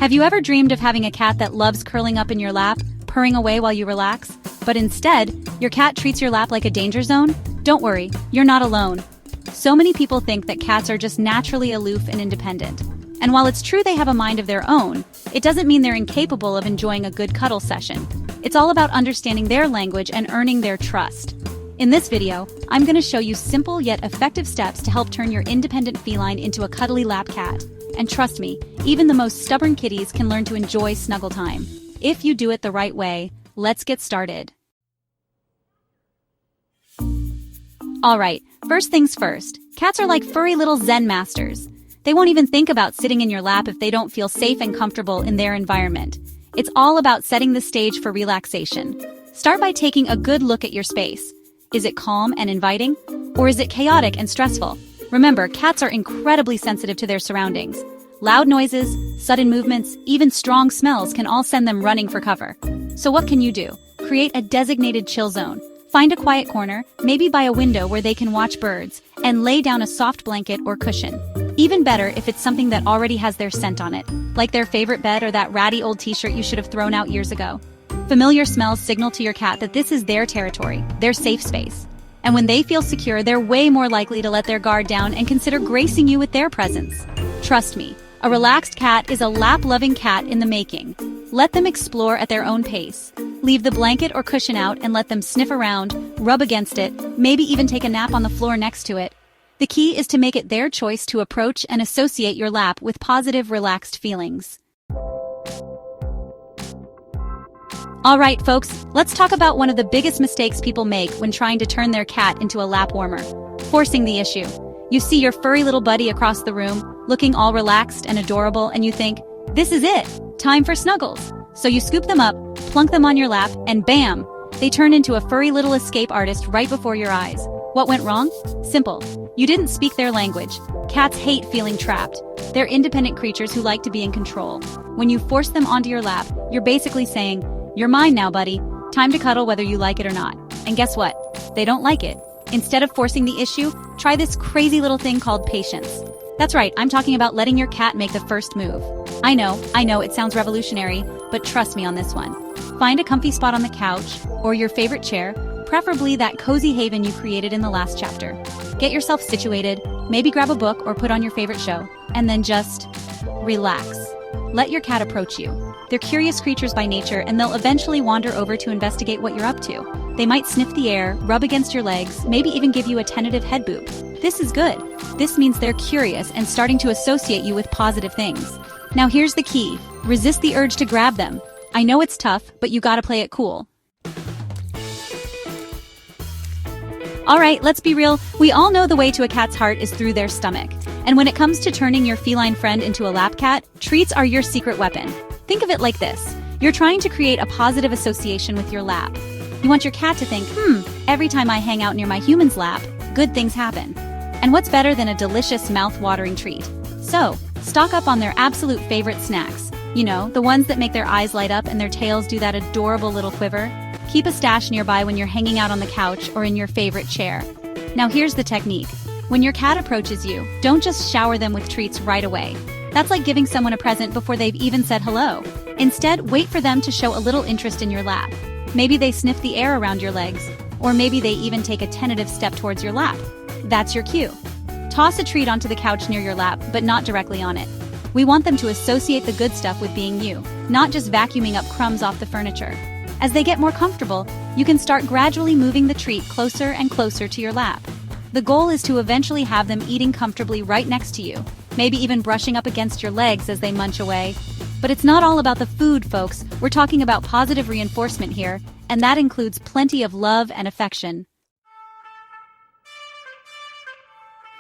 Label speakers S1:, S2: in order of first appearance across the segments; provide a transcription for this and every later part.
S1: Have you ever dreamed of having a cat that loves curling up in your lap, purring away while you relax? But instead, your cat treats your lap like a danger zone? Don't worry, you're not alone. So many people think that cats are just naturally aloof and independent. And while it's true they have a mind of their own, it doesn't mean they're incapable of enjoying a good cuddle session. It's all about understanding their language and earning their trust. In this video, I'm going to show you simple yet effective steps to help turn your independent feline into a cuddly lap cat. And trust me, even the most stubborn kitties can learn to enjoy snuggle time. If you do it the right way, let's get started. Alright, first things first, cats are like furry little Zen masters. They won't even think about sitting in your lap if they don't feel safe and comfortable in their environment. It's all about setting the stage for relaxation. Start by taking a good look at your space. Is it calm and inviting? Or is it chaotic and stressful? Remember, cats are incredibly sensitive to their surroundings. Loud noises, sudden movements, even strong smells can all send them running for cover. So what can you do? Create a designated chill zone. Find a quiet corner, maybe by a window where they can watch birds, and lay down a soft blanket or cushion. Even better if it's something that already has their scent on it, like their favorite bed or that ratty old t-shirt you should have thrown out years ago. Familiar smells signal to your cat that this is their territory, their safe space. And when they feel secure, they're way more likely to let their guard down and consider gracing you with their presence. Trust me, a relaxed cat is a lap-loving cat in the making. Let them explore at their own pace. Leave the blanket or cushion out and let them sniff around, rub against it, maybe even take a nap on the floor next to it. The key is to make it their choice to approach and associate your lap with positive, relaxed feelings. Alright folks, let's talk about one of the biggest mistakes people make when trying to turn their cat into a lap warmer. Forcing the issue. You see your furry little buddy across the room, looking all relaxed and adorable, and you think, this is it, time for snuggles. So you scoop them up, plunk them on your lap, and bam! They turn into a furry little escape artist right before your eyes. What went wrong? Simple. You didn't speak their language. Cats hate feeling trapped. They're independent creatures who like to be in control. When you force them onto your lap, you're basically saying, you're mine now, buddy. Time to cuddle whether you like it or not. And guess what? They don't like it. Instead of forcing the issue, try this crazy little thing called patience. That's right, I'm talking about letting your cat make the first move. I know, it sounds revolutionary, but trust me on this one. Find a comfy spot on the couch, or your favorite chair, preferably that cozy haven you created in the last chapter. Get yourself situated, maybe grab a book or put on your favorite show, and then just relax. Let your cat approach you. They're curious creatures by nature, and they'll eventually wander over to investigate what you're up to. They might sniff the air, rub against your legs, maybe even give you a tentative head boop. This is good. This means they're curious and starting to associate you with positive things. Now here's the key. Resist the urge to grab them. I know it's tough, but you gotta play it cool. Alright, let's be real. We all know the way to a cat's heart is through their stomach. And when it comes to turning your feline friend into a lap cat, treats are your secret weapon. Think of it like this. You're trying to create a positive association with your lap. You want your cat to think, every time I hang out near my human's lap, good things happen. And what's better than a delicious mouth-watering treat? So, stock up on their absolute favorite snacks. You know, the ones that make their eyes light up and their tails do that adorable little quiver. Keep a stash nearby when you're hanging out on the couch or in your favorite chair. Now here's the technique. When your cat approaches you, don't just shower them with treats right away. That's like giving someone a present before they've even said hello. Instead, wait for them to show a little interest in your lap. Maybe they sniff the air around your legs, or maybe they even take a tentative step towards your lap. That's your cue. Toss a treat onto the couch near your lap, but not directly on it. We want them to associate the good stuff with being you, not just vacuuming up crumbs off the furniture. As they get more comfortable, you can start gradually moving the treat closer and closer to your lap. The goal is to eventually have them eating comfortably right next to you, maybe even brushing up against your legs as they munch away. But it's not all about the food, folks. We're talking about positive reinforcement here, and that includes plenty of love and affection.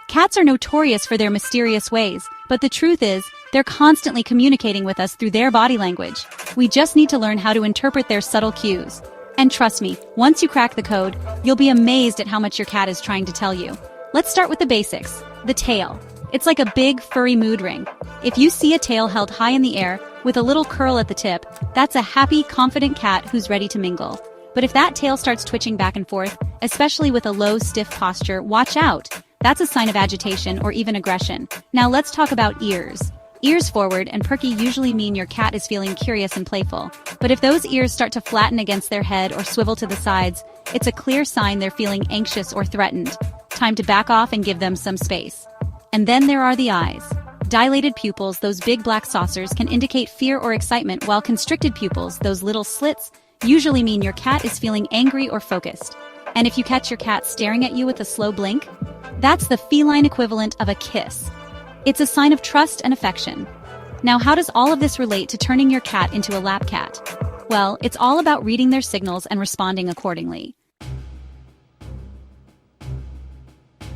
S1: Cats are notorious for their mysterious ways, but the truth is, they're constantly communicating with us through their body language. We just need to learn how to interpret their subtle cues. And trust me, once you crack the code, you'll be amazed at how much your cat is trying to tell you. Let's start with the basics. The tail. It's like a big, furry mood ring. If you see a tail held high in the air, with a little curl at the tip, that's a happy, confident cat who's ready to mingle. But if that tail starts twitching back and forth, especially with a low, stiff posture, watch out. That's a sign of agitation or even aggression. Now let's talk about ears. Ears forward and perky usually mean your cat is feeling curious and playful. But if those ears start to flatten against their head or swivel to the sides, it's a clear sign they're feeling anxious or threatened. Time to back off and give them some space. And then there are the eyes. Dilated pupils, those big black saucers, can indicate fear or excitement, while constricted pupils, those little slits, usually mean your cat is feeling angry or focused. And if you catch your cat staring at you with a slow blink, that's the feline equivalent of a kiss. It's a sign of trust and affection. Now, how does all of this relate to turning your cat into a lap cat? Well, it's all about reading their signals and responding accordingly.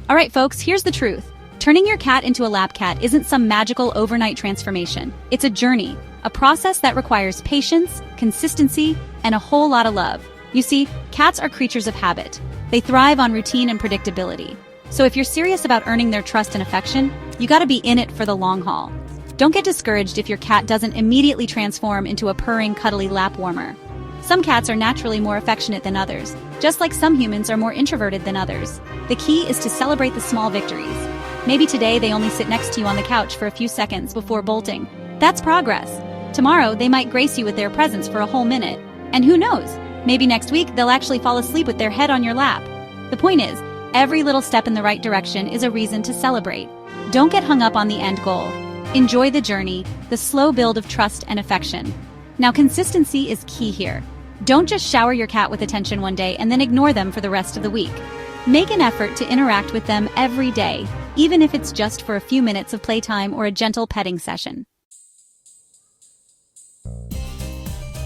S1: Alright folks, here's the truth. Turning your cat into a lap cat isn't some magical overnight transformation. It's a journey, a process that requires patience, consistency, and a whole lot of love. You see, cats are creatures of habit. They thrive on routine and predictability. So if you're serious about earning their trust and affection, you gotta be in it for the long haul. Don't get discouraged if your cat doesn't immediately transform into a purring, cuddly lap warmer. Some cats are naturally more affectionate than others, just like some humans are more introverted than others. The key is to celebrate the small victories. Maybe today they only sit next to you on the couch for a few seconds before bolting. That's progress. Tomorrow they might grace you with their presence for a whole minute. And who knows, maybe next week they'll actually fall asleep with their head on your lap. The point is, every little step in the right direction is a reason to celebrate. Don't get hung up on the end goal. Enjoy the journey, the slow build of trust and affection. Now, consistency is key here. Don't just shower your cat with attention one day and then ignore them for the rest of the week. Make an effort to interact with them every day, even if it's just for a few minutes of playtime or a gentle petting session.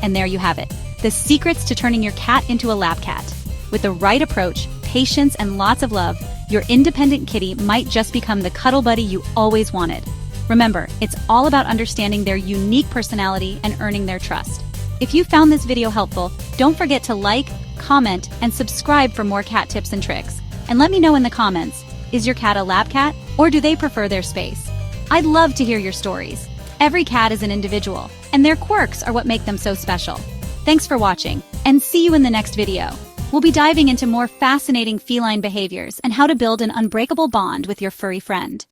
S1: And there you have it, the secrets to turning your cat into a lap cat. With the right approach, patience, and lots of love, your independent kitty might just become the cuddle buddy you always wanted. Remember, it's all about understanding their unique personality and earning their trust. If you found this video helpful, don't forget to like, comment, and subscribe for more cat tips and tricks. And let me know in the comments, is your cat a lap cat, or do they prefer their space? I'd love to hear your stories. Every cat is an individual, and their quirks are what make them so special. Thanks for watching, and see you in the next video. We'll be diving into more fascinating feline behaviors and how to build an unbreakable bond with your furry friend.